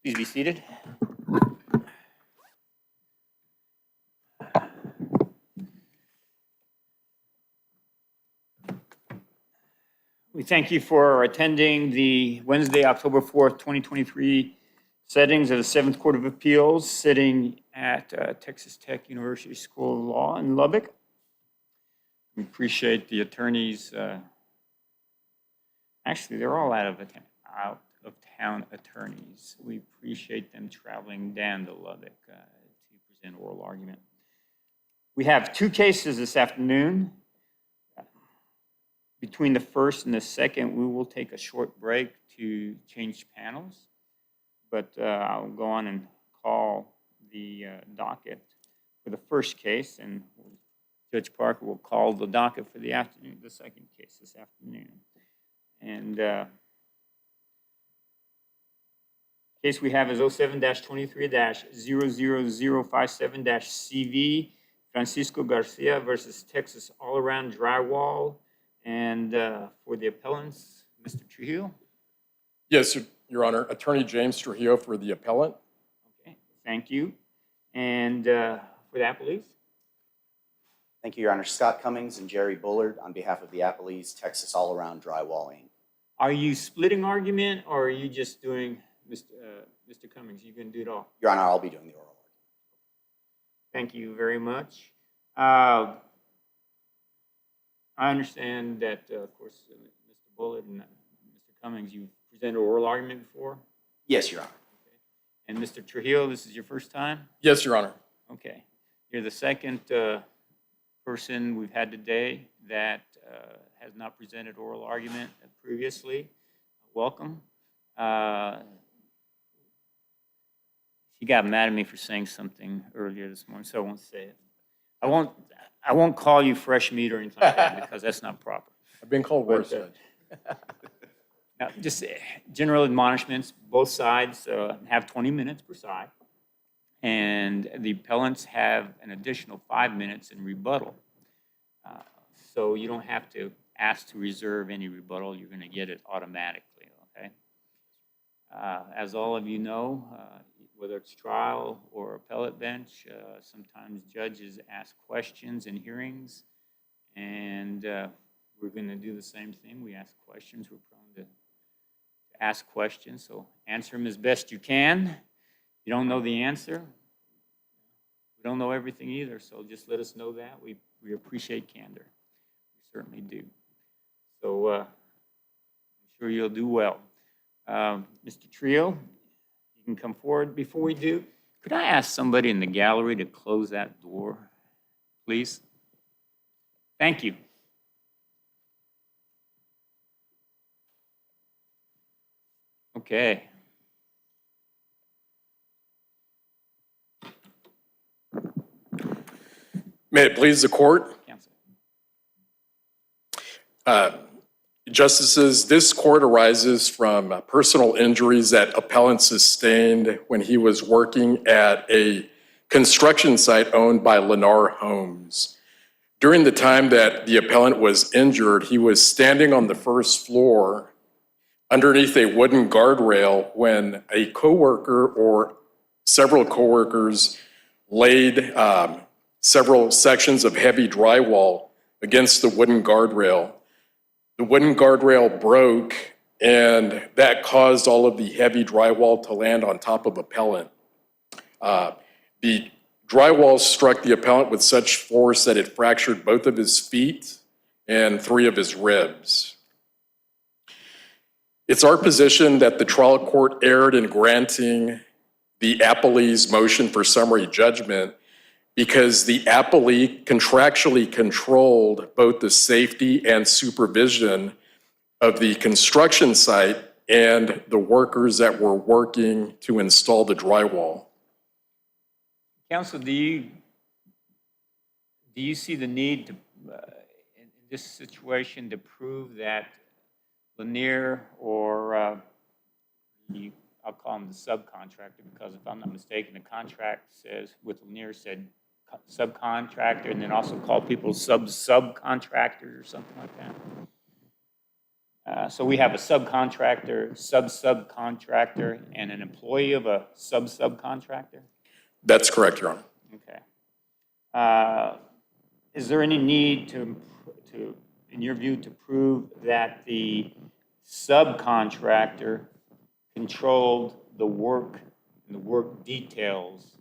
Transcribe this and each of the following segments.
Please be seated. We thank you for attending the Wednesday, October 4th, 2023 settings of the 7th Court of Appeals, sitting at Texas Tech University School of Law in Lubbock. We appreciate the attorneys. Actually, they're all out of town attorneys. We appreciate them traveling down to Lubbock to present oral argument. We have two cases this afternoon. Between the first and the second, we will take a short break to change panels, but I'll go on and call the docket for the first case, and Judge Parker will call the docket for the second case this afternoon. And case we have is 07-23-00057-CV, Francisco Garcia versus Texas All-Around Drywall. And for the appellants, Mr. Trujillo? Yes, Your Honor. Attorney James Trujillo for the appellant. Okay, thank you. And for the appellees? Thank you, Your Honor. Scott Cummings and Jerry Bullard on behalf of the appellees, Texas All-Around Drywall, Inc. Are you splitting argument, or are you just doing, Mr. Cummings, you can do it all? Your Honor, I'll be doing the oral argument. Thank you very much. I understand that, of course, Mr. Bullard and Mr. Cummings, you've presented an oral argument before? Yes, Your Honor. Okay. And Mr. Trujillo, this is your first time? Yes, Your Honor. Okay. You're the second person we've had today that has not presented oral argument previously. Welcome. She got mad at me for saying something earlier this morning, so I won't say it. I won't call you fresh meat or anything like that because that's not proper. I've been called worse. Now, just general admonishments, both sides have 20 minutes per side, and the appellants have an additional 5 minutes in rebuttal. So you don't have to ask to reserve any rebuttal. You're going to get it automatically, okay? As all of you know, whether it's trial or appellate bench, sometimes judges ask questions in hearings, and we're going to do the same thing. We ask questions. We're prone to ask questions, so answer them as best you can. If you don't know the answer, we don't know everything either, so just let us know that. We appreciate candor. We certainly do. So I'm sure you'll do well. Mr. Trio, you can come forward. Before we do, could I ask somebody in the gallery to close that door, please? Thank you. Okay. May it please the court? Counsel. Justices, this court arises from personal injuries that appellant sustained when he was working at a construction site owned by Lennar Homes. During the time that the appellant was injured, he was standing on the first floor underneath a wooden guardrail when a coworker or several coworkers laid several sections of heavy drywall against the wooden guardrail. The wooden guardrail broke, and that caused all of the heavy drywall to land on top of appellant. The drywall struck the appellant with such force that it fractured both of his feet and 3 of his ribs. It's our position that the trial court erred in granting the appellee's motion for summary judgment because the appellee contractually controlled both the safety and supervision of the construction site and the workers that were working to install the drywall. Counsel, do you see the need to, in this situation, to prove that Lanier or I'll call him the subcontractor, because if I'm not mistaken, the contract says with Lanier said subcontractor, and then also call people subcontractors or something like So we have a subcontractor, sub-subcontractor, and an employee of a sub-subcontractor? That's correct, Your Honor. Okay. Is there any need to, in your view, to prove that the subcontractor controlled the work and the work details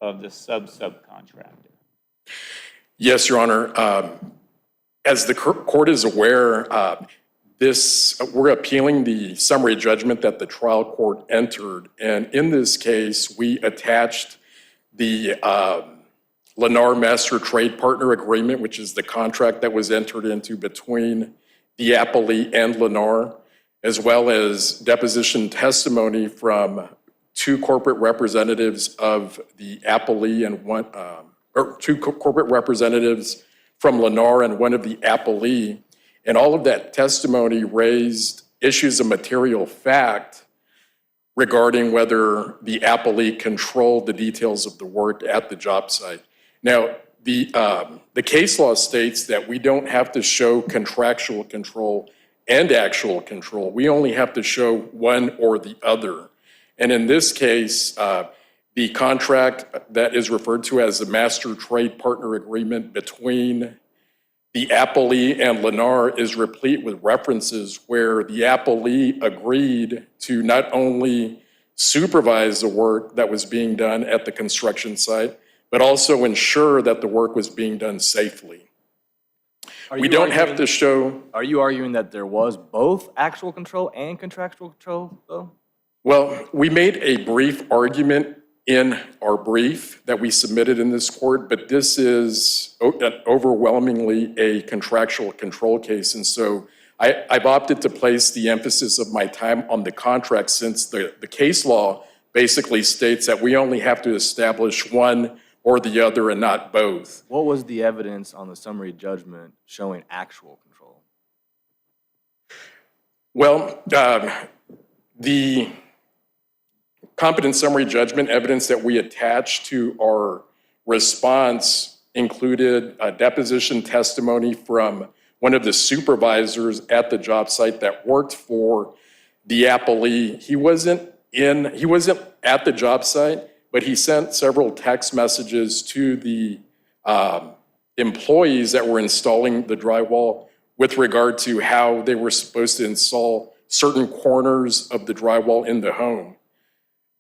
of the sub-subcontractor? Yes, Your Honor. As the court is aware, we're appealing the summary judgment that the trial court entered. And in this case, we attached the Lennar Master Trade Partner Agreement, which is the contract that was entered into between the appellee and Lennar, as well as deposition testimony from two corporate representatives of the appellee and two corporate representatives from Lennar and one of the appellee. And all of that testimony raised issues of material fact regarding whether the appellee controlled the details of the work at the job site. Now, the case law states that we don't have to show contractual control and actual control. We only have to show one or the other. And in this case, the contract that is referred to as the Master Trade Partner Agreement between the appellee and Lennar is replete with references where the appellee agreed to not only supervise the work that was being done at the construction site, but also ensure that the work was being done safely. We don't have to show... Are you arguing that there was both actual control and contractual control, though? Well, we made a brief argument in our brief that we submitted in this court, but this is overwhelmingly a contractual control case. And so I've opted to place the emphasis of my time on the contract, since the case law basically states that we only have to establish one or the other and not both. What was the evidence on the summary judgment showing actual control? Well, the competent summary judgment evidence that we attached to our response included a deposition testimony from one of the supervisors at the job site that worked for the appellee. He wasn't at the job site, but he sent several text messages to the employees that were installing the drywall with regard to how they were supposed to install certain corners of the drywall in the home.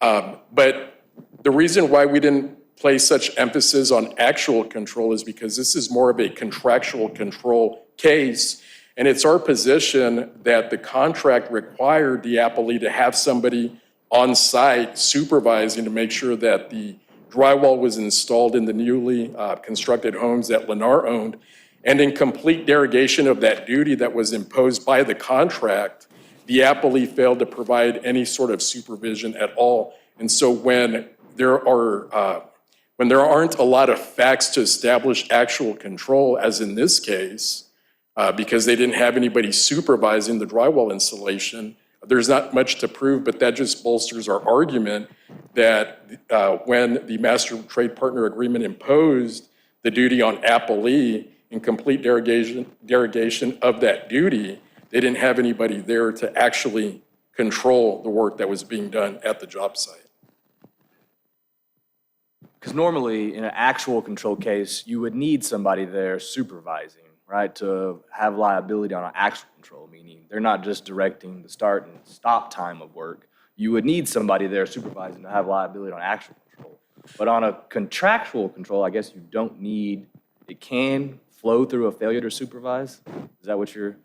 But the reason why we didn't place such emphasis on actual control is because this is more of a contractual control case. And it's our position that the contract required the appellee to have somebody on site supervising to make sure that the drywall was installed in the newly constructed homes that Lennar owned. And in complete derogation of that duty that was imposed by the contract, the appellee failed to provide any sort of supervision at all. And so when there aren't a lot of facts to establish actual control, as in this case, because they didn't have anybody supervising the drywall installation, there's not much to prove, but that just bolsters our argument that when the Master Trade Partner Agreement imposed the duty on appellee in complete derogation of that duty, they didn't have anybody there to actually control the work that was being done at the job site. Because normally, in an actual control case, you would need somebody there supervising, right, to have liability on an actual control, meaning they're not just directing the start and stop time of work. You would need somebody there supervising to have liability on actual control. But on a contractual control, I guess you don't need, it can flow through a failure to supervise? Is that what you're...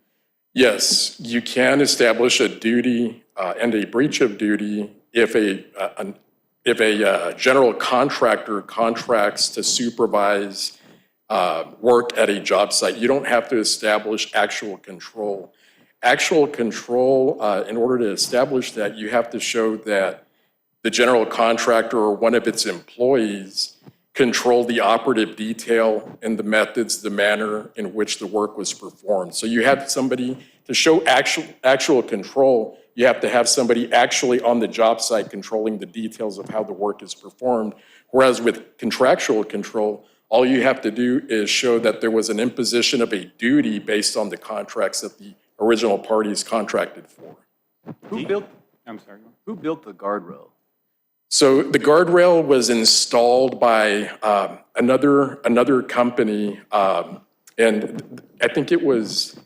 Yes, you can establish a duty and a breach of duty if a general contractor contracts to supervise work at a job site. You don't have to establish actual control. Actual control, in order to establish that, you have to show that the general contractor or one of its employees controlled the operative detail and the methods, the manner in which the work was performed. So you have somebody, to show actual control, you have to have somebody actually on the job site controlling the details of how the work is performed. Whereas with contractual control, all you have to do is show that there was an imposition of a duty based on the contracts that the original parties contracted for. Who built, I'm sorry. who built the guardrail? So the guardrail was installed by another company, and I think it was,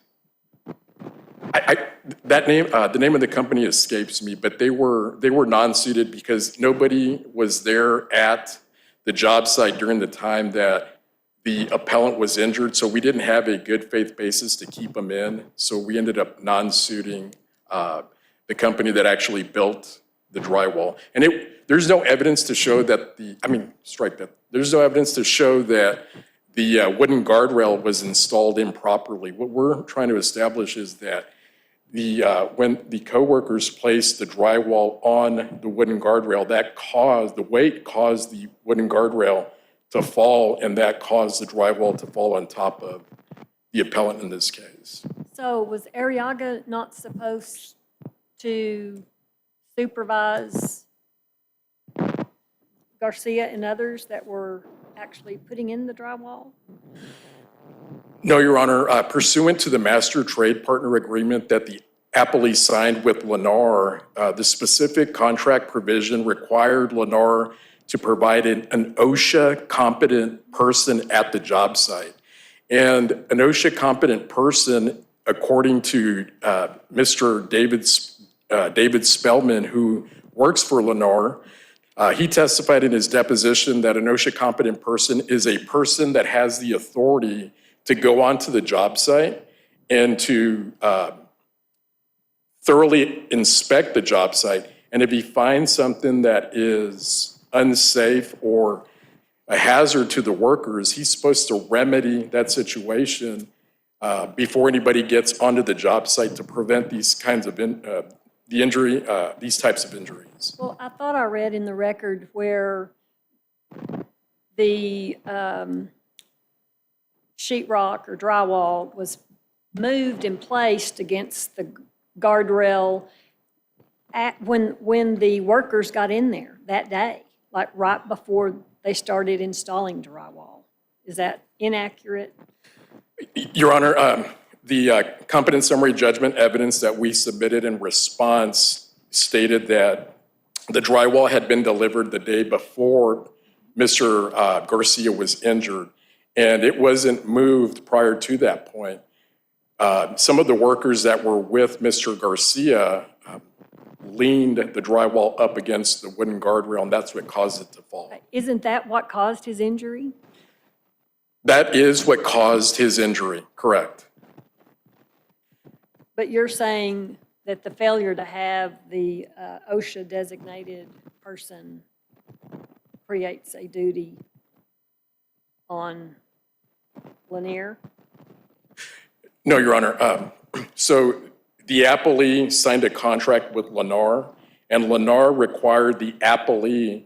that name, the name of the company escapes me, but they were non-suited because nobody was there at the job site during the time that the appellant was injured, so we didn't have a good faith basis to keep them in. So we ended up non-suiting the company that actually built the drywall. And there's no evidence to show that strike that. There's no evidence to show that the wooden guardrail was installed improperly. What we're trying to establish is that when the coworkers placed the drywall on the wooden guardrail, the weight caused the wooden guardrail to fall, and that caused the drywall to fall on top of the appellant in this case. So was Arriaga not supposed to supervise Garcia and others that were actually putting in the drywall? No, Your Honor. Pursuant to the master trade partner agreement that the appellee signed with Lennar, the specific contract provision required Lennar to provide an OSHA competent person at the job site. And an OSHA competent person, according to Mr. David Spellman, who works for Lennar, he testified in his deposition that an OSHA competent person is a person that has the authority to go onto the job site and to thoroughly inspect the job site. And if he finds something that is unsafe or a hazard to the workers, he's supposed to remedy that situation before anybody gets onto the job site to prevent these kinds of these types of injuries. Well, I thought I read in the record where the sheetrock or drywall was moved and placed against the guardrail when the workers got in there that day, like right before they started installing drywall. Is that inaccurate? Your Honor, the competent summary judgment evidence that we submitted in response stated that the drywall had been delivered the day before Mr. Garcia was injured, and it wasn't moved prior to that point. Some of the workers that were with Mr. Garcia leaned the drywall up against the wooden guardrail, and that's what caused it to fall. Isn't that what caused his injury? That is what caused his injury, correct. But you're saying that the failure to have the OSHA designated person creates a duty on Lanier? No, Your Honor. So the appellee signed a contract with Lennar, and Lennar required the appellee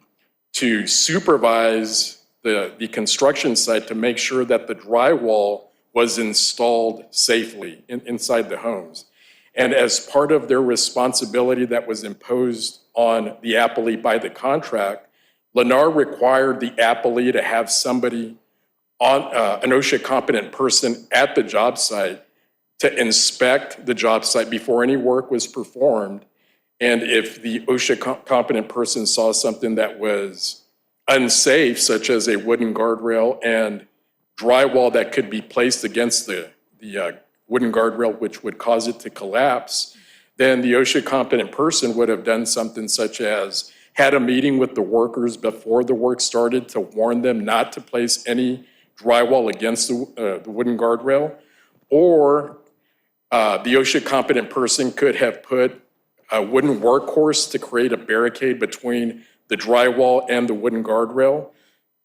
to supervise the construction site to make sure that the drywall was installed safely inside the homes. And as part of their responsibility that was imposed on the appellee by the contract, Lennar required the appellee to have somebody on an OSHA competent person at the job site to inspect the job site before any work was performed. And if the OSHA competent person saw something that was unsafe, such as a wooden guardrail and drywall that could be placed against the wooden guardrail, which would cause it to collapse, then the OSHA competent person would have done something such as had a meeting with the workers before the work started to warn them not to place any drywall against the wooden guardrail, or the OSHA competent person could have put a wooden workhorse to create a barricade between the drywall and the wooden guardrail,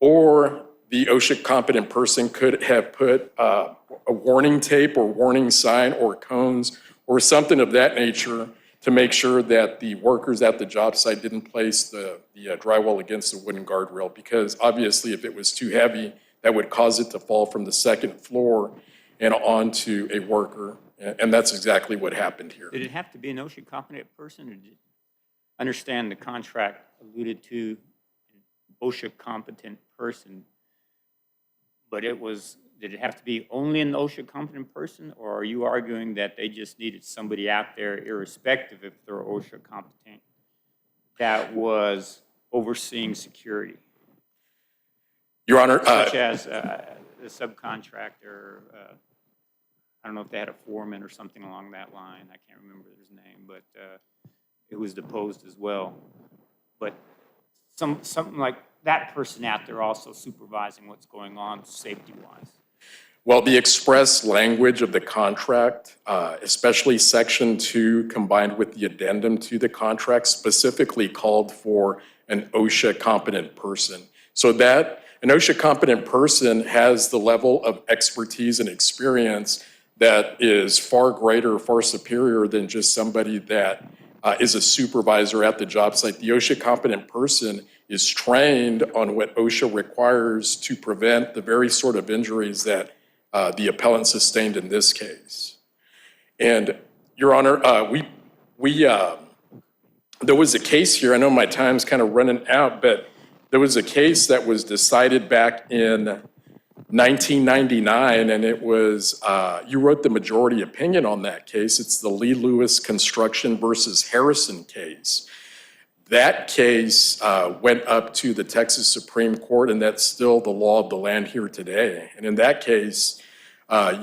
or the OSHA competent person could have put a warning tape or warning sign or cones or something of that nature to make sure that the workers at the job site didn't place the drywall against the wooden guardrail, because obviously if it was too heavy, that would cause it to fall from the second floor and onto a worker. And that's exactly what happened here. Did it have to be an OSHA competent person, or did you understand the contract alluded to an OSHA competent person, but it was did it have to be only an OSHA competent person, or are you arguing that they just needed somebody out there, irrespective if they're OSHA competent, that was overseeing security, Your Honor, such as the subcontractor? I don't know if they had a foreman or something along that line. I can't remember his name, but it was deposed as well. But something like that person out there also supervising what's going on safety-wise. well, the express language of the contract, especially Section 2 combined with the addendum to the contract, specifically called for an OSHA competent person. So that an OSHA competent person has the level of expertise and experience that is far greater, far superior than just somebody that is a supervisor at the job site. The OSHA competent person is trained on what OSHA requires to prevent the very sort of injuries that the appellant sustained in this case. And, Your Honor, there was a case here, I know my time's kind of running out, but there was a case that was decided back in 1999, and it was, you wrote the majority opinion on that case. It's the Lee Lewis Construction versus Harrison case. That case went up to the Texas Supreme Court, and that's still the law of the land here today. And in that case,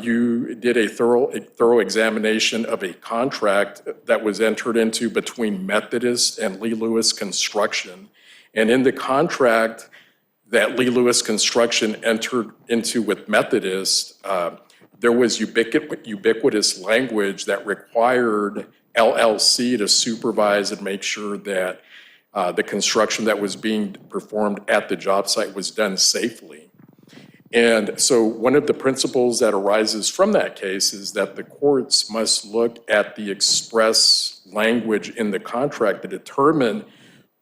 you did a thorough examination of a contract that was entered into between Methodist and Lee Lewis Construction. And in the contract that Lee Lewis Construction entered into with Methodist, there was ubiquitous language that required LLC to supervise and make sure that the construction that was being performed at the job site was done safely. And so one of the principles that arises from that case is that the courts must look at the express language in the contract to determine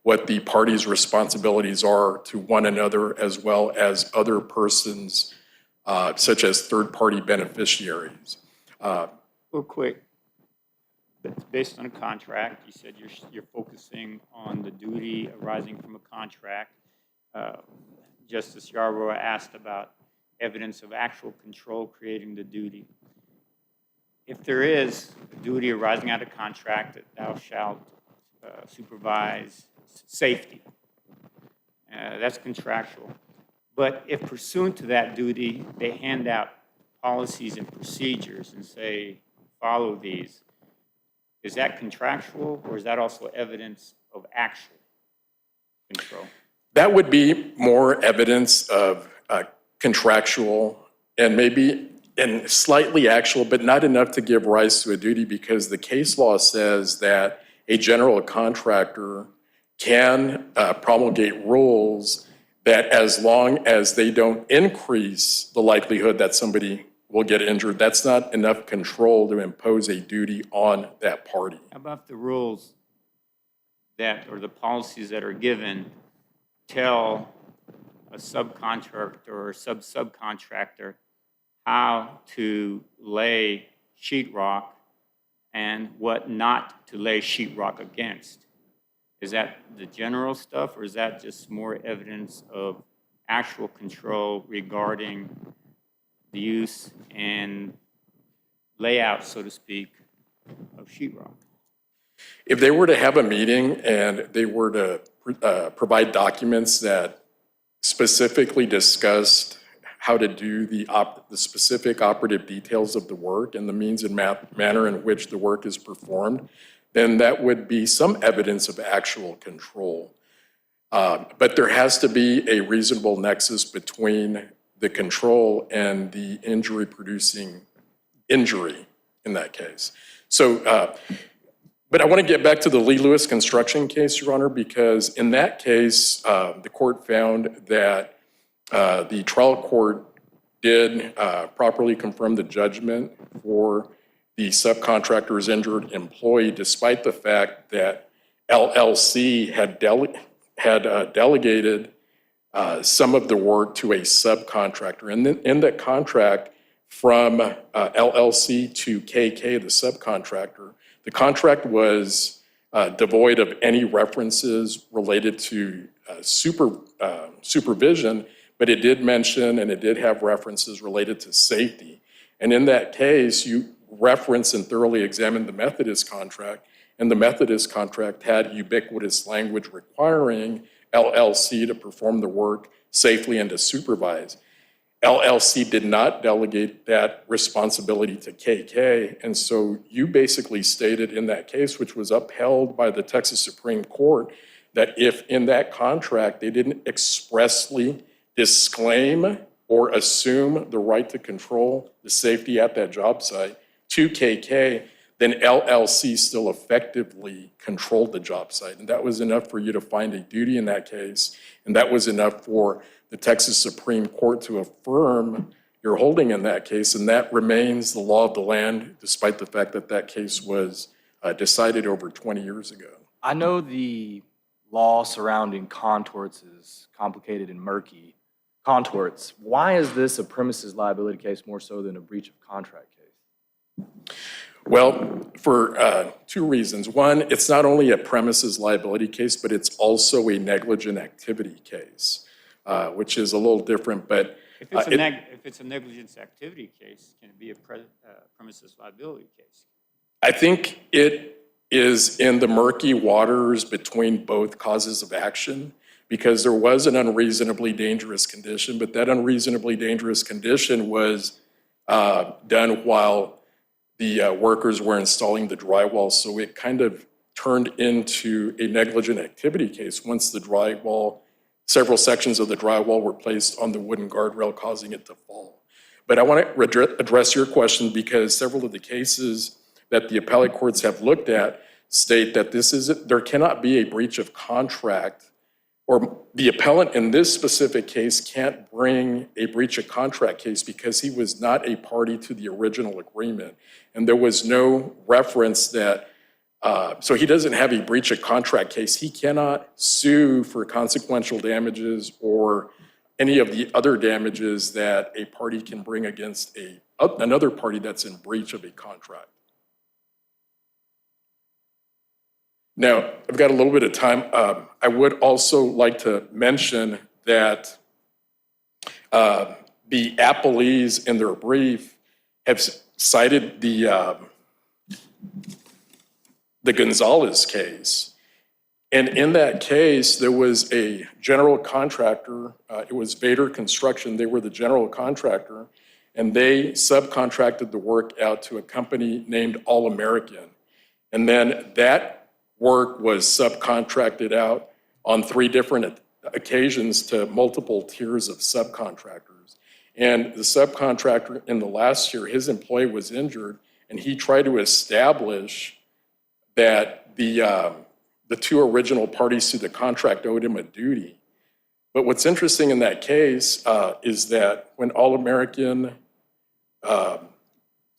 what the parties' responsibilities are to one another as well as other persons, such as third-party beneficiaries. Real quick, it's based on a contract. You said you're focusing on the duty arising from a contract. Justice Yarborough asked about evidence of actual control creating the duty. If there is a duty arising out of contract that thou shalt supervise safety, that's contractual. But if pursuant to that duty, they hand out policies and procedures and say, follow these, is that contractual, or is that also evidence of actual control? That would be more evidence of contractual and maybe and slightly actual, but not enough to give rise to a duty, because the case law says that a general contractor can promulgate rules that, as long as they don't increase the likelihood that somebody will get injured, that's not enough control to impose a duty on that party. How about the rules that, or the policies that are given, tell a subcontractor or subcontractor how to lay sheetrock and what not to lay sheetrock against? Is that the general stuff, or is that just more evidence of actual control regarding the use and layout, so to speak, of sheetrock? If they were to have a meeting and they were to provide documents that specifically discussed how to do the specific operative details of the work and the means and manner in which the work is performed, then that would be some evidence of actual control. But there has to be a reasonable nexus between the control and the injury-producing injury in that case. So, but I want to get back to the Lee Lewis construction case, Your Honor, because in that case, the court found that the trial court did properly confirm the judgment for the subcontractor's injured employee, despite the fact that LLC had delegated some of the work to a subcontractor. And then in that contract from LLC to KK, the subcontractor, the contract was devoid of any references related to supervision, but it did mention and it did have references related to safety. And in that case, you reference and thoroughly examined the Methodist contract, and the Methodist contract had ubiquitous language requiring LLC to perform the work safely and to supervise. LLC did not delegate that responsibility to KK, and so you basically stated in that case, which was upheld by the Texas Supreme Court, that if in that contract they didn't expressly disclaim or assume the right to control the safety at that job site to KK, then LLC still effectively controlled the job site. And that was enough for you to find a duty in that case, and that was enough for the Texas Supreme Court to affirm your holding in that case, and that remains the law of the land, despite the fact that that case was decided over 20 years ago. I know the law surrounding contorts is complicated and murky. Contorts, why is this a premises liability case more so than a breach of contract case? Well, for two reasons. One, it's not only a premises liability case, but it's also a negligent activity case, which is a little different, but If it's a negligence activity case, can it be a premises liability case? I think it is in the murky waters between both causes of action, because there was an unreasonably dangerous condition, but that unreasonably dangerous condition was done while the workers were installing the drywall, so it kind of turned into a negligent activity case once the drywall, several sections of the drywall were placed on the wooden guardrail, causing it to fall. But I want to address your question because several of the cases that the appellate courts have looked at state that there cannot be a breach of contract, or the appellant in this specific case can't bring a breach of contract case because he was not a party to the original agreement. And there was no reference that, so he doesn't have a breach of contract case. He cannot sue for consequential damages or any of the other damages that a party can bring against another party that's in breach of a contract. Now, I've got a little bit of time. I would also like to mention that the appellees in their brief have cited the Gonzalez case. And in that case, there was a general contractor. It was Vader Construction. They were the general contractor, and they subcontracted the work out to a company named All American. And then that work was subcontracted out on 3 different occasions to multiple tiers of subcontractors. And the subcontractor in the last year, his employee was injured, and he tried to establish that the 2 original parties to the contract owed him a duty. But what's interesting in that case is that when All American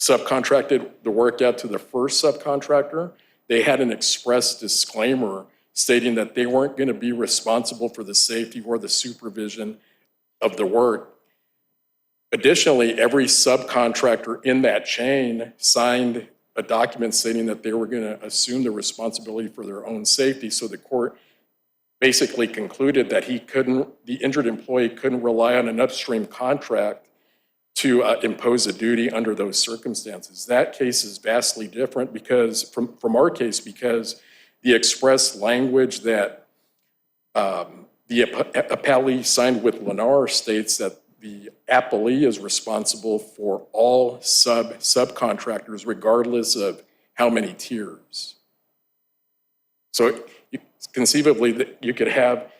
subcontracted the work out to the first subcontractor, they had an express disclaimer stating that they weren't going to be responsible for the safety or the supervision of the work. Additionally, every subcontractor in that chain signed a document stating that they were going to assume the responsibility for their own safety. So the court basically concluded that the injured employee couldn't rely on an upstream contract to impose a duty under those circumstances. That case is vastly different because from our case, because the express language that the appellee signed with Lennar states that the appellee is responsible for all subcontractors regardless of how many tiers. So conceivably you could have,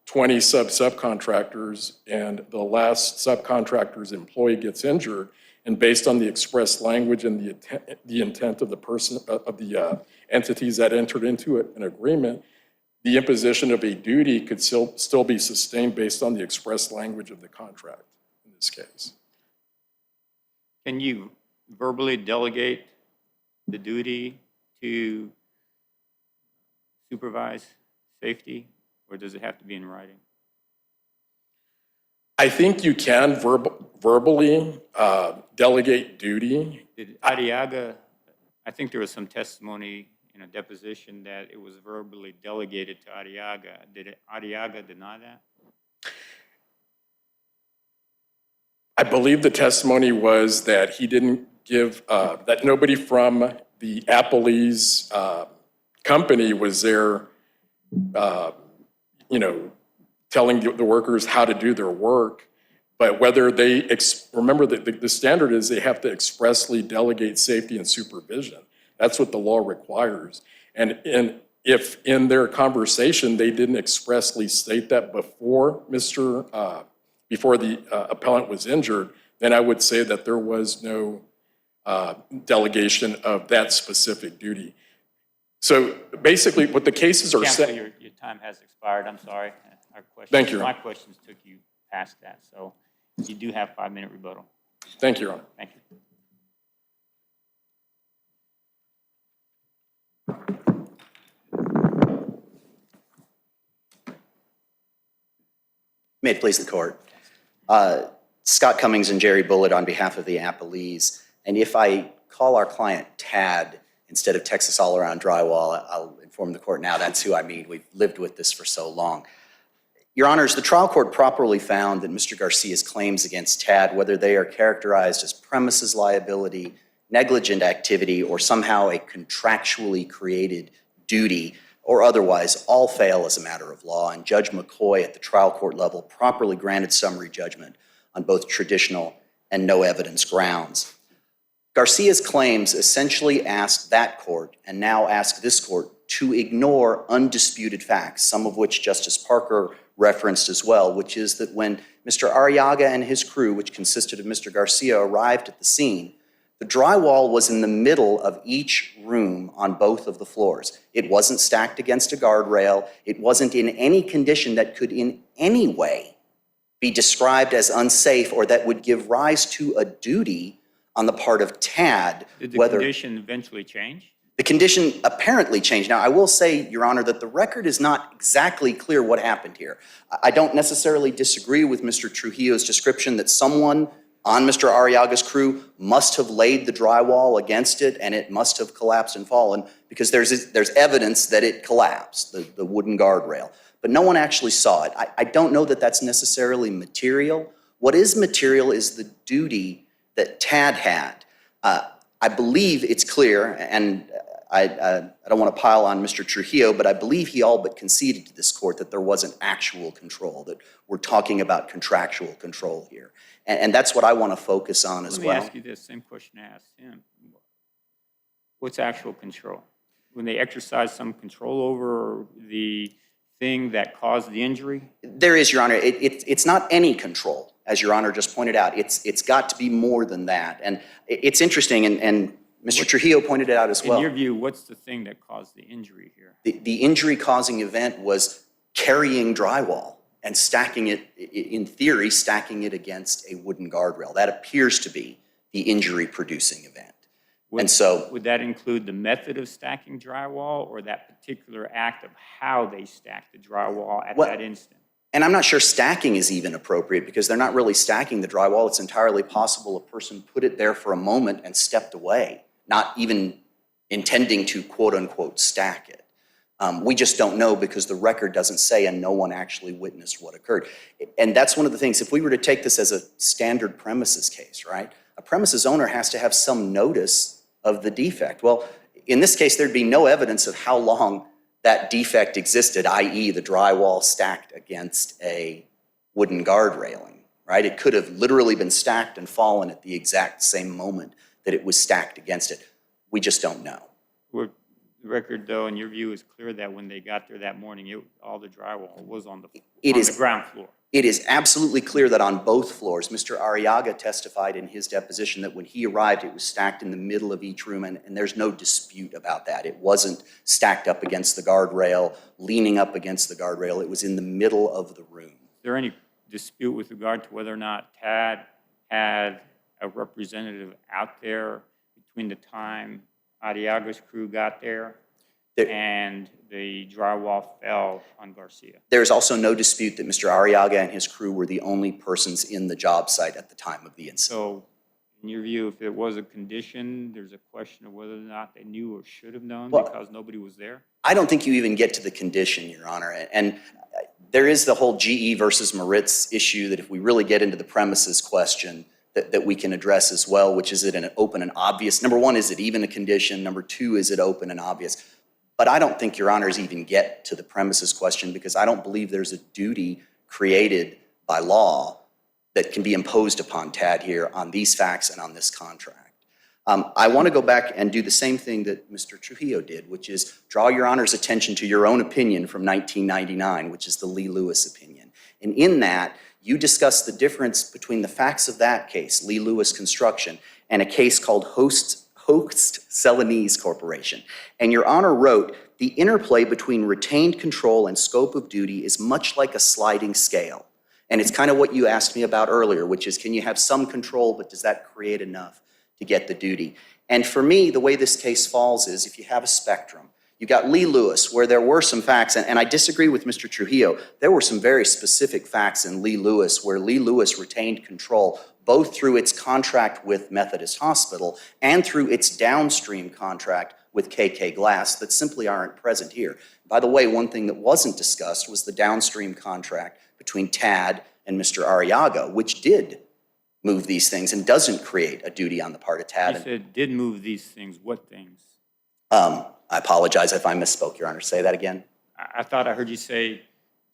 20 subcontractors, and the last subcontractor's employee gets injured, and based on the express language and the intent of the person, of the entities that entered into an agreement, the imposition of a duty could still be sustained based on the express language of the contract in this case. Can you verbally delegate the duty to supervise safety, or does it have to be in writing? I think you can verbally delegate duty. Did Arriaga, I think there was some testimony in a deposition that it was verbally delegated to Arriaga. Did Arriaga deny that? I believe the testimony was that he didn't give, that nobody from the Applebee's company was there, telling the workers how to do their work, but whether they, remember that the standard is they have to expressly delegate safety and supervision. That's what the law requires. And if in their conversation they didn't expressly state that before before the appellant was injured, then I would say that there was no delegation of that specific duty. So basically, what the cases are Counsel, saying. your time has expired. I'm sorry. Our questions, Thank you, Your my Honor. questions took you past that. So you do have 5-minute rebuttal. Thank you, Your Honor. Thank you. May it please the court. Scott Cummings and Jerry Bullitt on behalf of the Applees. And if I call our client Tad instead of Texas All Around Drywall, I'll inform the court now that's who I mean. We've lived with this for so long. Your Honors, the trial court properly found that Mr. Garcia's claims against Tad, whether they are characterized as premises liability, negligent activity, or somehow a contractually created duty, or otherwise, all fail as a matter of law. And Judge McCoy at the trial court level properly granted summary judgment on both traditional and no evidence grounds. Garcia's claims essentially asked that court, and now ask this court, to ignore undisputed facts, some of which Justice Parker referenced as well, which is that when Mr. Arriaga and his crew, which consisted of Mr. Garcia, arrived at the scene, the drywall was in the middle of each room on both of the floors. It wasn't stacked against a guardrail. It wasn't in any condition that could in any way be described as unsafe or that would give rise to a duty on the part of Tad. Did the condition eventually change? The condition apparently changed. Now, I will say, Your Honor, that the record is not exactly clear what happened here. I don't necessarily disagree with Mr. Trujillo's description that someone on Mr. Arriaga's crew must have laid the drywall against it and it must have collapsed and fallen, because there's evidence that it collapsed, the wooden guardrail. But no one actually saw it. I don't know that that's necessarily material. What is material is the duty that Tad had. I believe it's clear, and I don't want to pile on Mr. Trujillo, but I believe he all but conceded to this court that there wasn't actual control, that we're talking about contractual control here. And that's what I want to focus on as well. Let me ask you this, same question I asked him. What's actual control? When they exercise some control over the thing that caused the injury? There is, Your Honor. It's not any control, as Your Honor just pointed out. It's got to be more than that. And it's interesting, and Mr. Trujillo pointed it out as well. In your view, what's the thing that caused the injury here? The injury-causing event was carrying drywall and stacking it, in theory, stacking it against a wooden guardrail. That appears to be the injury-producing event. Would that include the method of stacking drywall or that particular act of how they stacked the drywall at that instant? And I'm not sure stacking is even appropriate, because they're not really stacking the drywall. It's entirely possible a person put it there for a moment and stepped away, not even intending to quote-unquote stack it. We just don't know, because the record doesn't say and no one actually witnessed what occurred. And that's one of the things, if we were to take this as a standard premises case, right? A premises owner has to have some notice of the defect. Well, in this case, there'd be no evidence of how long that defect existed, i.e. the drywall stacked against a wooden guard railing, right? It could have literally been stacked and fallen at the exact same moment that it was stacked against it. We just don't know. The record, though, in your view, is clear that when they got there that morning, all the drywall was on the ground floor. It is absolutely clear that on both floors, Mr. Arriaga testified in his deposition that when he arrived, it was stacked in the middle of each room, and there's no dispute about that. It wasn't stacked up against the guardrail, leaning up against the guardrail. It was in the middle of the room. Is there any dispute with regard to whether or not Tad had a representative out there between the time Arriaga's crew got there and the drywall fell on Garcia? There's also no dispute that Mr. Arriaga and his crew were the only persons in the job site at the time of the incident. So, in your view, if it was a condition, there's a question of whether or not they knew or should have known because nobody was there? I don't think you even get to the condition, Your Honor. And There is the whole GE versus Moritz issue that if we really get into the premises question, that we can address as well, which is it an open and obvious? Number one, is it even a condition? Number two, is it open and obvious? But I don't think your honors even get to the premises question because I don't believe there's a duty created by law that can be imposed upon TAD here on these facts and on this contract. I want to go back and do the same thing that Mr. Trujillo did, which is draw your honor's attention to your own opinion from 1999, which is the Lee Lewis opinion. And in that, you discuss the difference between the facts of that case, Lee Lewis Construction, and a case called Host Celanese Corporation. And your honor wrote, the interplay between retained control and scope of duty is much like a sliding scale. And it's kind of what you asked me about earlier, which is can you have some control, but does that create enough to get the duty? And for me, the way this case falls is if you have a spectrum, you got Lee Lewis, where there were some facts, and I disagree with Mr. Trujillo, there were some very specific facts in Lee Lewis where Lee Lewis retained control both through its contract with Methodist Hospital and through its downstream contract with KK Glass that simply aren't present here. By the way, one thing that wasn't discussed was the downstream contract between TAD and Mr. Arriaga, which did move these things and doesn't create a duty on the part of TAD. You said did move these things. What things? I apologize if I misspoke, Your Honor. Say that again. I thought I heard you say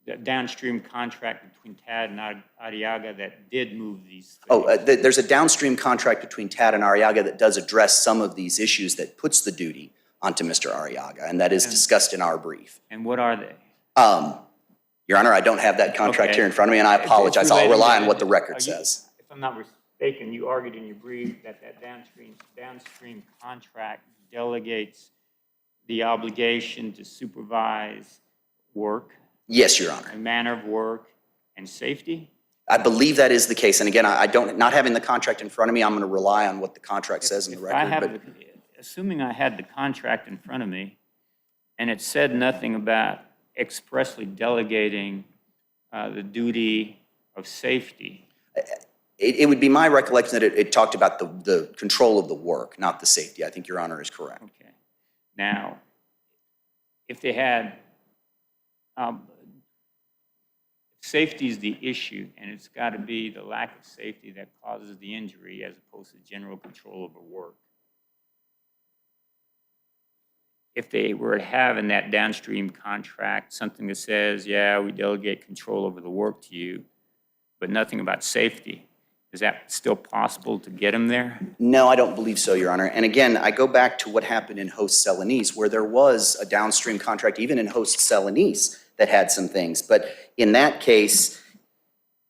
that downstream contract between TAD and Arriaga that did move these things. Oh, there's a downstream contract between TAD and Arriaga that does address some of these issues that puts the duty onto Mr. Arriaga, and that is discussed in our brief. And what are they? Your Honor, I don't have that contract Okay. here in front of me, and I apologize. I'll related rely to- on what the are record you- says. If I'm not mistaken, you argued in your brief that downstream contract delegates the obligation to supervise work Yes, Your Honor. and manner of work and safety? I believe that is the case. And again, I don't, not having the contract in front of me, I'm going to rely on what the contract says in the If I record. have But assuming I had the contract in front of me and it said nothing about expressly delegating the duty of safety, it would be my recollection that it talked about the control of the work, not the safety. I think Your Honor is correct. okay. Now, if they had, safety is the issue, and it's got to be the lack of safety that causes the injury as opposed to general control over work. If they were to have in that downstream contract something that says, yeah, we delegate control over the work to you, but nothing about safety, is that still possible to get them there? No, I don't believe so, Your Honor. And again, I go back to what happened in Host Celanese, where there was a downstream contract, even in Host Celanese, that had some things. But in that case,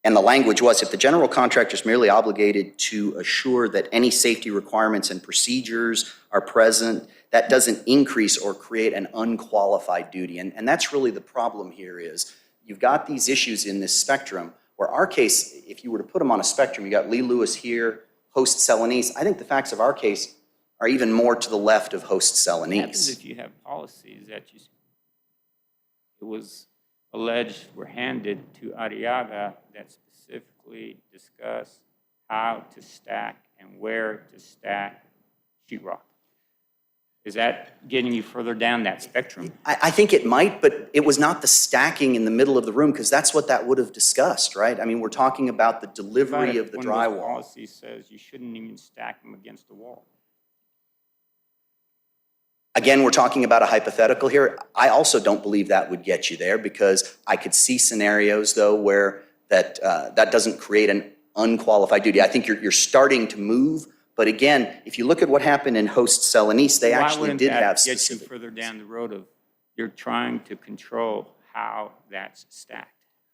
and the language was, if the general contractor is merely obligated to assure that any safety requirements and procedures are present, that doesn't increase or create an unqualified duty. And that's really the problem here is, you've got these issues in this spectrum, where our case, if you were to put them on a spectrum, you got Lee Lewis here, Host Celanese. I think the facts of our case are even more to the left of Host What happens Celanese. if you have policies that it was alleged were handed to Arriaga that specifically discuss how to stack and where to stack sheetrock? Is that getting you further down that spectrum? I think it might, but it was not the stacking in the middle of the room, because that's what that would have discussed, right? I mean, we're talking about the delivery of the One of those drywall. policies says you shouldn't even stack them against the wall. Again, we're talking about a hypothetical here. I also don't believe that would get you there, because I could see scenarios, though, where that doesn't create an unqualified duty. I think you're starting to move, but again, if you look at what happened in Host Celanese, they actually did have Why wouldn't that get you specific. further down the road of you're trying to control how that's stacked?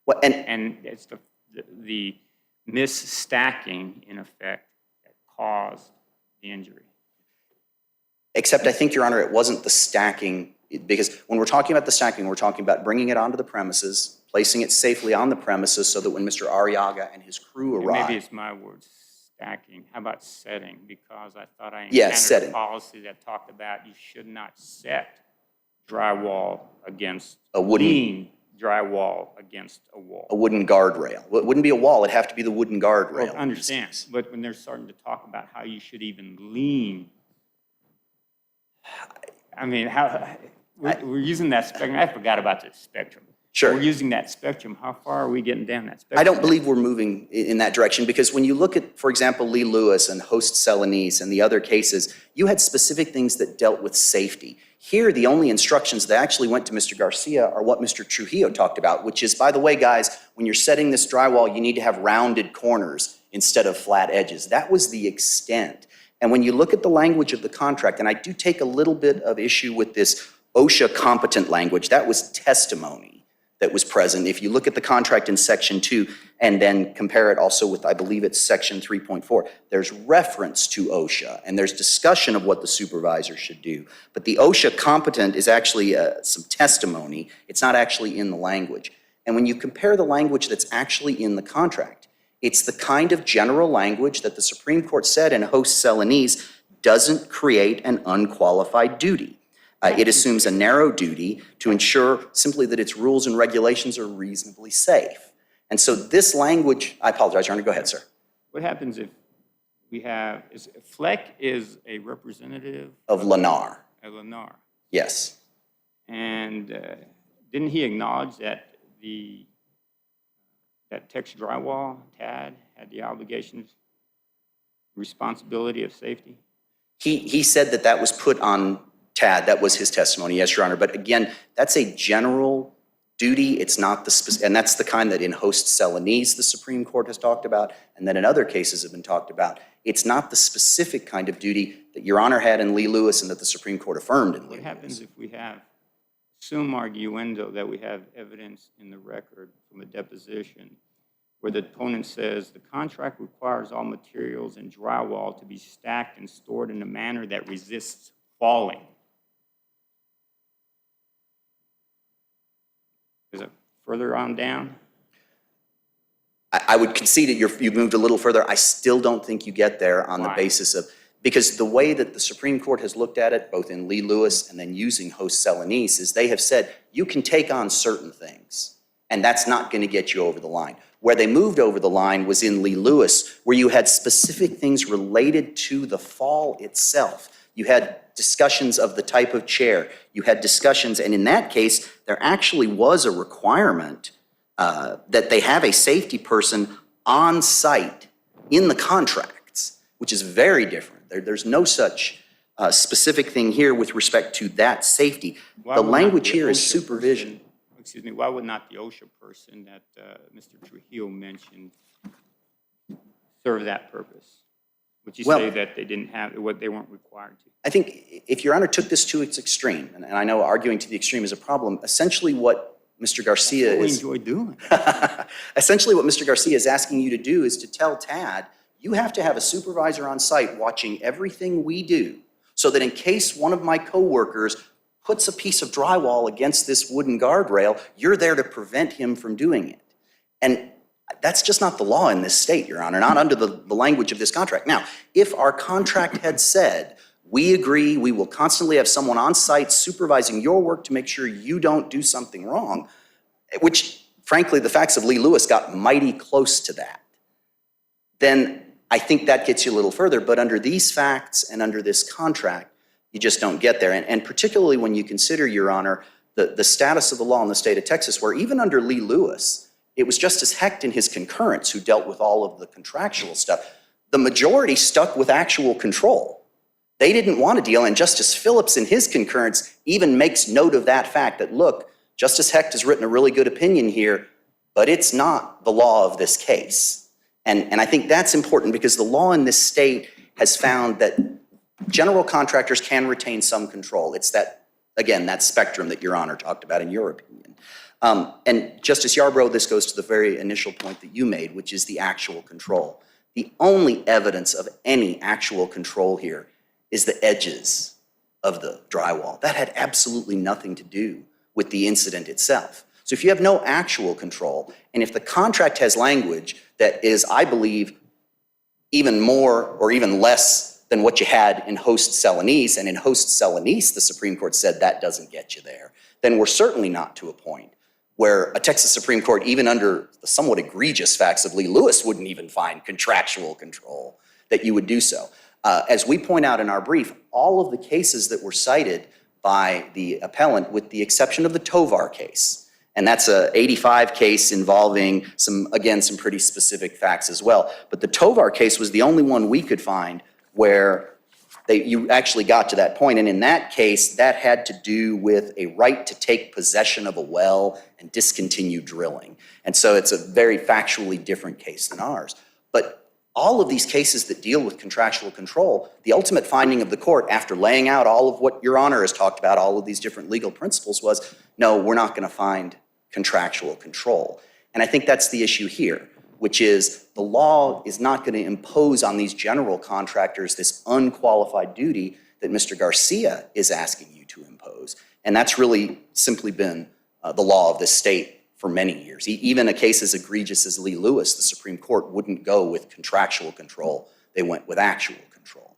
Well, and And it's the misstacking, in effect, that caused the injury. except I think, Your Honor, it wasn't the stacking, because when we're talking about the stacking, we're talking about bringing it onto the premises, placing it safely on the premises so that when Mr. Arriaga and his crew And arrive. maybe it's my words, stacking. How about setting? Because I thought I Yeah, encountered setting. a policy that talked about you should not set drywall against A wooden- lean drywall against a wall. A wooden guardrail. Well, it wouldn't be a wall, it'd have to be the wooden guardrail. Well, I understand, but when they're starting to talk about how you should even lean, I mean, we're using that spectrum. I forgot about the spectrum. Sure. We're using that spectrum. How far are we getting down that spectrum? I don't believe we're moving in that direction because when you look at, for example, Lee Lewis and Host Celanese and the other cases, you had specific things that dealt with safety. Here, the only instructions that actually went to Mr. Garcia are what Mr. Trujillo talked about, which is, by the way, guys, when you're setting this drywall, you need to have rounded corners instead of flat edges. That was the extent. And when you look at the language of the contract, and I do take a little bit of issue with this OSHA competent language, that was testimony that was present. If you look at the contract in Section 2 and then compare it also with, I believe it's Section 3.4, there's reference to OSHA and there's discussion of what the supervisor should do. But the OSHA competent is actually some testimony. It's not actually in the language. And when you compare the language that's actually in the contract, it's the kind of general language that the Supreme Court said in Host Celanese doesn't create an unqualified duty. It assumes a narrow duty to ensure simply that its rules and regulations are reasonably safe. And so this language, I apologize, Your Honor, go ahead, sir. What happens if we have, Fleck is a representative Of Lennar, of Lennar, yes. and didn't he acknowledge that that Tex Drywall, TAD, had the obligations, responsibility of safety? He said that that was put on TAD, that was his testimony, yes, Your Honor. But again, that's a general duty. It's not the and that's the kind that in Host Celanese the Supreme Court has talked about, and that in other cases have been talked about. It's not the specific kind of duty that Your Honor had in Lee Lewis and that the Supreme Court affirmed in Lee Lewis. What happens if we have, assume arguendo, that we have evidence in the record from a deposition where the opponent says the contract requires all materials and drywall to be stacked and stored in a manner that resists falling? Is it further on down? I would concede that you've moved a little further. I still don't think you get there on the basis of, because the way that the Supreme Court has looked at it, both in Lee Lewis and then using Host Celanese, is they have said you can take on certain things, and that's not going to get you over the line. Where they moved over the line was in Lee Lewis, where you had specific things related to the fall itself. You had discussions of the type of chair. You had discussions, and in that case, there actually was a requirement that they have a safety person on site in the contracts, which is very different. There's no such specific thing here with respect to that safety. The language here is supervision. Excuse me, why would not the OSHA person that Mr. Trujillo mentioned serve that purpose? Would you say that they didn't have, what they weren't required to? I think if Your Honor took this to its extreme, and I know arguing to the extreme is a problem, essentially what Mr. Garcia That's what we is... enjoy doing. Essentially what Mr. Garcia is asking you to do is to tell TAD, you have to have a supervisor on site watching everything we do, so that in case one of my coworkers puts a piece of drywall against this wooden guardrail, you're there to prevent him from doing it. And that's just not the law in this state, Your Honor, not under the language of this contract. Now, if our contract had said, we agree, we will constantly have someone on site supervising your work to make sure you don't do something wrong, which, frankly, the facts of Lee Lewis got mighty close to that, then I think that gets you a little further. But under these facts and under this contract, you just don't get there. And particularly when you consider, Your Honor, the status of the law in the state of Texas, where even under Lee Lewis, it was Justice Hecht in his concurrence who dealt with all of the contractual stuff. The majority stuck with actual control. They didn't want to deal, and Justice Phillips in his concurrence even makes note of that fact that, look, Justice Hecht has written a really good opinion here, but it's not the law of this case. And I think that's important because the law in this state has found that general contractors can retain some control. It's that, again, that spectrum that Your Honor talked about in your opinion. And Justice Yarbrough, this goes to the very initial point that you made, which is the actual control. The only evidence of any actual control here is the edges of the drywall. That had absolutely nothing to do with the incident itself. So if you have no actual control, and if the contract has language that is, I believe, even more or even less than what you had in Host Celanese, and in Host Celanese, the Supreme Court said that doesn't get you there, then we're certainly not to a point where a Texas Supreme Court, even under the somewhat egregious facts of Lee Lewis, wouldn't even find contractual control, that you would do so. As we point out in our brief, all of the cases that were cited by the appellant, with the exception of the Tovar case, And that's a 85 case involving some pretty specific facts as well. But the Tovar case was the only one we could find where you actually got to that point. And in that case, that had to do with a right to take possession of a well and discontinue drilling. And so it's a very factually different case than ours. But all of these cases that deal with contractual control, the ultimate finding of the court after laying out all of what Your Honor has talked about, all of these different legal principles, was, no, we're not going to find contractual control. And I think that's the issue here, which is the law is not going to impose on these general contractors this unqualified duty that Mr. Garcia is asking you to impose. And that's really simply been the law of this state for many years. Even a case as egregious as Lee Lewis, the Supreme Court wouldn't go with contractual control. They went with actual control.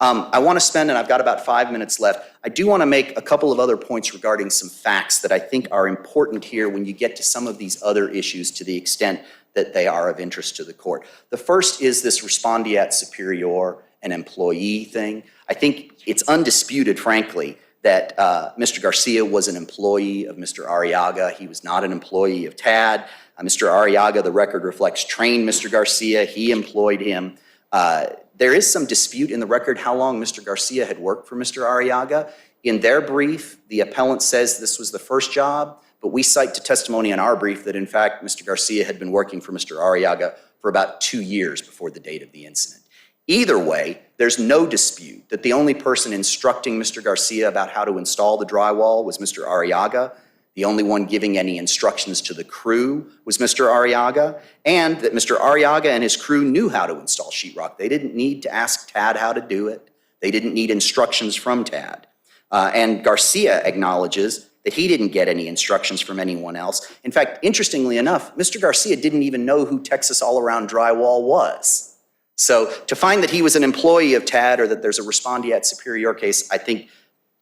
I want to spend, and I've got about 5 minutes left, I do want to make a couple of other points regarding some facts that I think are important here when you get to some of these other issues to the extent that they are of interest to the court. The first is this respondeat superior and employee thing. I think it's undisputed, frankly, that Mr. Garcia was an employee of Mr. Arriaga. He was not an employee of TAD. Mr. Arriaga, the record reflects, trained Mr. Garcia. He employed him. There is some dispute in the record how long Mr. Garcia had worked for Mr. Arriaga. In their brief, the appellant says this was the first job, but we cite to testimony in our brief that, in fact, Mr. Garcia had been working for Mr. Arriaga for about 2 years before the date of the incident. Either way, there's no dispute that the only person instructing Mr. Garcia about how to install the drywall was Mr. Arriaga. The only one giving any instructions to the crew was Mr. Arriaga, and that Mr. Arriaga and his crew knew how to install sheetrock. They didn't need to ask TAD how to do it. They didn't need instructions from TAD. And Garcia acknowledges that he didn't get any instructions from anyone else. In fact, interestingly enough, Mr. Garcia didn't even know who Texas All-Around Drywall was. So to find that he was an employee of TAD or that there's a respondeat superior case, I think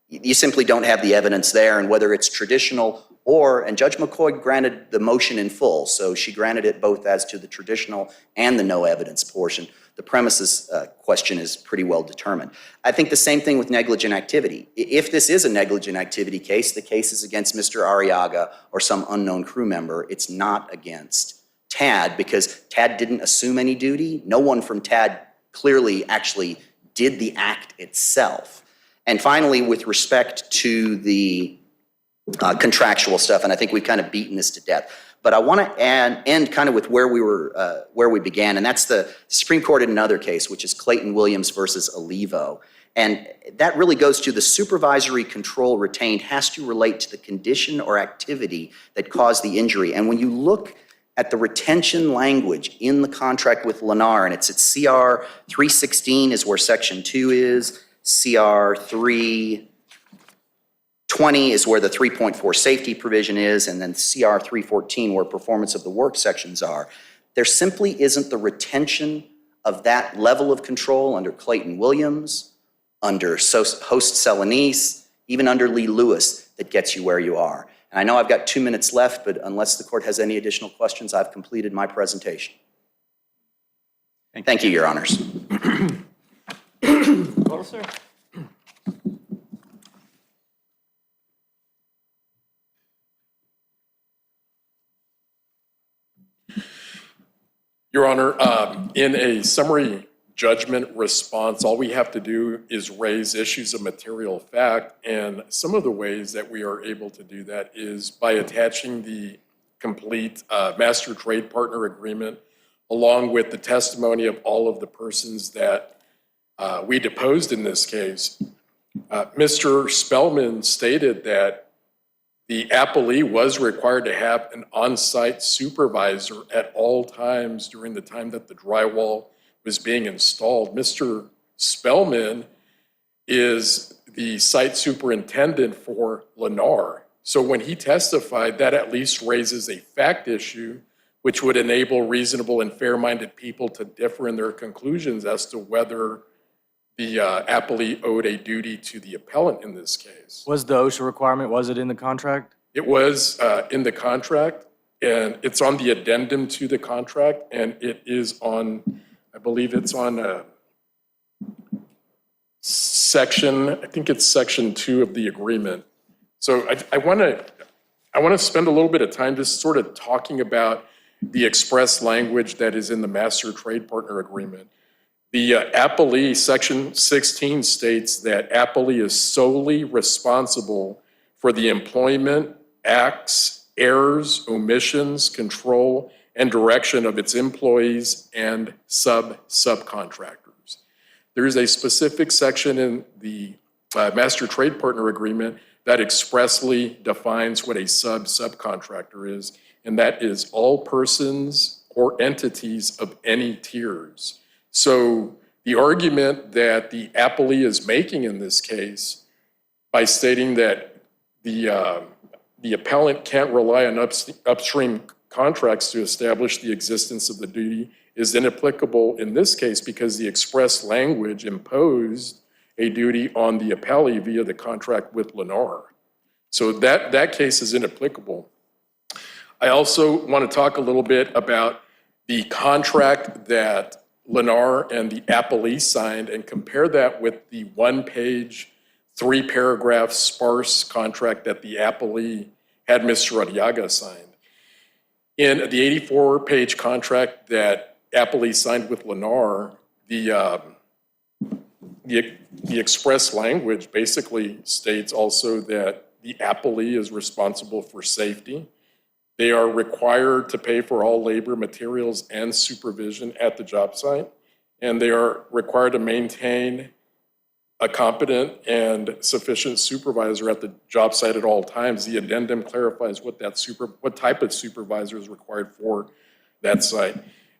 you simply don't have the evidence there, and whether it's traditional or, and Judge McCoy granted the motion in full, so she granted it both as to the traditional and the no evidence portion. The premises question is pretty well determined. I think the same thing with negligent activity. If this is a negligent activity case, the case is against Mr. Arriaga or some unknown crew member. It's not against TAD because TAD didn't assume any duty. No one from TAD clearly actually did the act itself. And finally, with respect to the contractual stuff, and I think we've kind of beaten this to death, but I want to end kind of with where we began, and that's the Supreme Court in another case, which is Clayton Williams versus Olivo. And that really goes to the supervisory control retained has to relate to the condition or activity that caused the injury. And when you look at the retention language in the contract with Lennar, and it's at CR 316 is where Section 2 is, CR 320 is where the 3.4 safety provision is, and then CR 314 where performance of the work sections are. There simply isn't the retention of that level of control under Clayton Williams, under Host Celanese, even under Lee Lewis that gets you where you are. And I know I've got 2 minutes left, but unless the court has any additional questions, I've completed my presentation. Thank you, Your Honors. Well, sir. Your Honor, in a summary judgment response, all we have to do is raise issues of material fact, and some of the ways that we are able to do that is by attaching the complete master trade partner agreement along with the testimony of all of the persons that we deposed in this case. Mr. Spellman stated that the appellee was required to have an on-site supervisor at all times during the time that the drywall was being installed. Mr. Spellman is the site superintendent for Lennar. So when he testified, that at least raises a fact issue which would enable reasonable and fair-minded people to differ in their conclusions as to whether the appellee owed a duty to the appellant in this case. Was the OSHA requirement, was it in the contract? It was in the contract, and it's on the addendum to the contract, and it is on, I believe it's on section, I think it's section 2 of the agreement. So I want to I want to spend a little bit of time just sort of talking about the express language that is in the Master Trade Partner Agreement. The appellee, Section 16 states that appellee is solely responsible for the employment, acts, errors, omissions, control, and direction of its employees and subcontractors. There is a specific section in the Master Trade Partner Agreement that expressly defines what a subcontractor is, and that is all persons or entities of any tiers. So the argument that the appellee is making in this case by stating that the appellant can't rely on upstream contracts to establish the existence of the duty is inapplicable in this case because the express language imposed a duty on the appellee via the contract with Lennar. So that case is inapplicable. I also want to talk a little bit about the contract that Lennar and the appellee signed and compare that with the one-page, three-paragraph sparse contract that the appellee had Mr. Arriaga signed. In the 84-page contract that appellee signed with Lennar, the express language basically states also that the appellee is responsible for safety. They are required to pay for all labor, materials, and supervision at the job site, and they are required to maintain a competent and sufficient supervisor at the job site at all times. The addendum clarifies what type of supervisor is required for that site.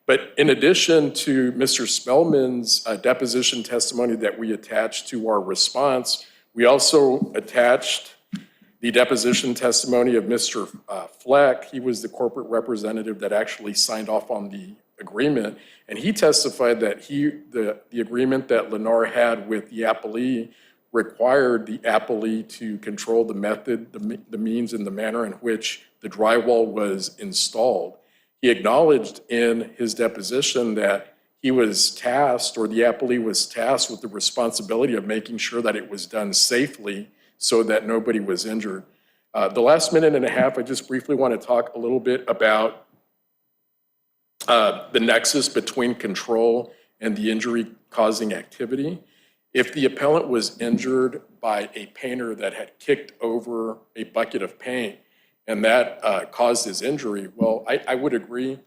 But in addition to Mr. Spellman's deposition testimony that we attached to our response, we also attached the deposition testimony of Mr. Fleck. He was the corporate representative that actually signed off on the agreement, and he testified that the agreement that Lennar had with the appellee required the appellee to control the method, the means, and the manner in which the drywall was installed. He acknowledged in his deposition that he was tasked, or the appellee was tasked with the responsibility of making sure that it was done safely so that nobody was injured. The last minute and a half, I just briefly want to talk a little bit about the nexus between control and the injury-causing activity. If the appellant was injured by a painter that had kicked over a bucket of paint and that caused his injury, well, I would agree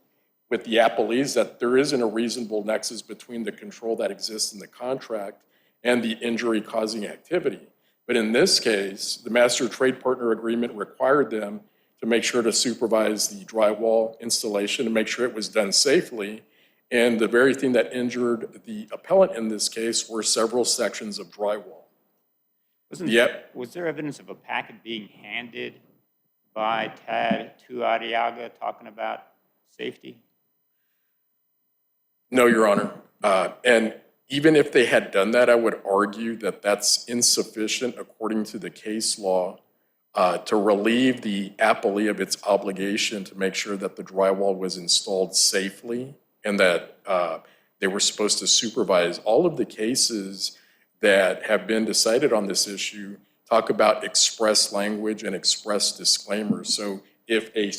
with the appellees that there isn't a reasonable nexus between the control that exists in the contract and the injury-causing activity. But in this case, the Master Trade Partner Agreement required them to make sure to supervise the drywall installation and make sure it was done safely. And the very thing that injured the appellant in this case were several sections of drywall. Was there evidence of a packet being handed by Tad to Arriaga talking about safety? No, Your Honor. And even if they had done that, I would argue that that's insufficient according to the case law to relieve the appellee of its obligation to make sure that the drywall was installed safely and that they were supposed to supervise. All of the cases that have been decided on this issue talk about express language and express disclaimers. So if a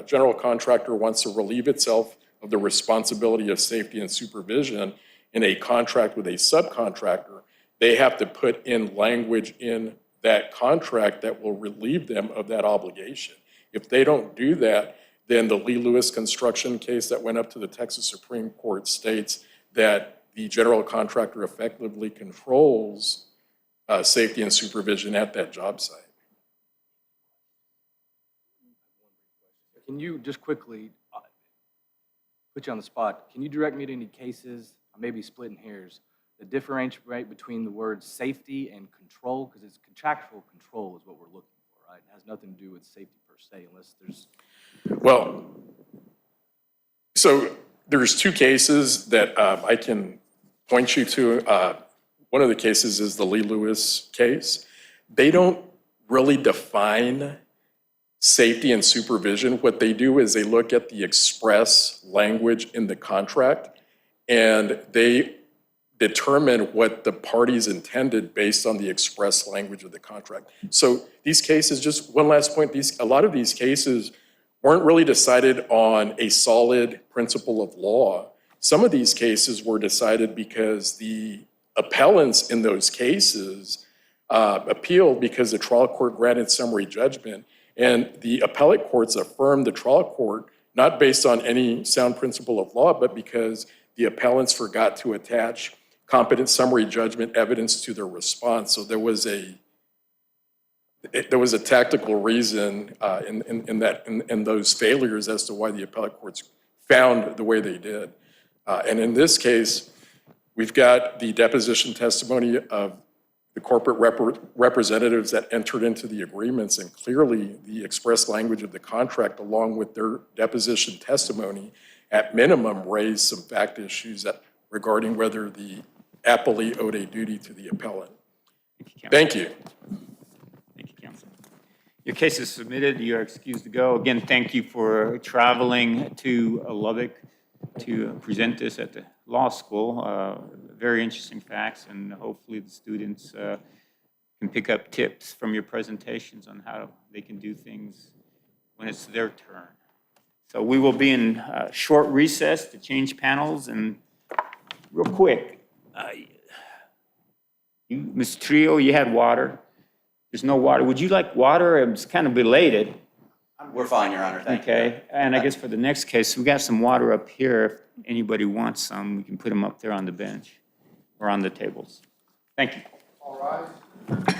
general contractor wants to relieve itself of the responsibility of safety and supervision in a contract with a subcontractor, they have to put in language in that contract that will relieve them of that obligation. If they don't do that, then the Lee Lewis construction case that went up to the Texas Supreme Court states that the general contractor effectively controls safety and supervision at that job site. Can you just quickly, put you on the spot, can you direct me to any cases, I may be splitting hairs, that differentiate between the words safety and control? Because it's contractual control is what we're looking for, right? It has nothing to do with safety per se, unless there's... Well, so there's two cases that I can point you to. One of the cases is the Lee Lewis case. They don't really define safety and supervision. What they do is they look at the express language in the contract, and they determine what the parties intended based on the express language of the contract. So these cases, just one last point, a lot of these cases weren't really decided on a solid principle of law. Some of these cases were decided because the appellants in those cases appealed because the trial court granted summary judgment, and the appellate courts affirmed the trial court not based on any sound principle of law, but because the appellants forgot to attach competent summary judgment evidence to their response. So there was a tactical reason in those failures as to why the appellate courts found the way they did. And in this case, we've got the deposition testimony of the corporate representatives that entered into the agreements, and clearly the express language of the contract along with their deposition testimony at minimum raised some fact issues regarding whether the appellee owed a duty to the appellant. Thank you. Thank you, counsel. Your case is submitted. You are excused to go. Again, thank you for traveling to Lubbock to present this at the law school. Very interesting facts, and hopefully the students can pick up tips from your presentations on how they can do things when it's their turn. So we will be in short recess to change panels, and real quick, Mr. Trio, you had water. There's no water. Would you like water? It's kind of belated. We're fine, Your Honor, thank you. Okay, and I guess for the next case, we got some water up here. If anybody wants some, we can put them up there on the bench or on the tables. Thank you. All right.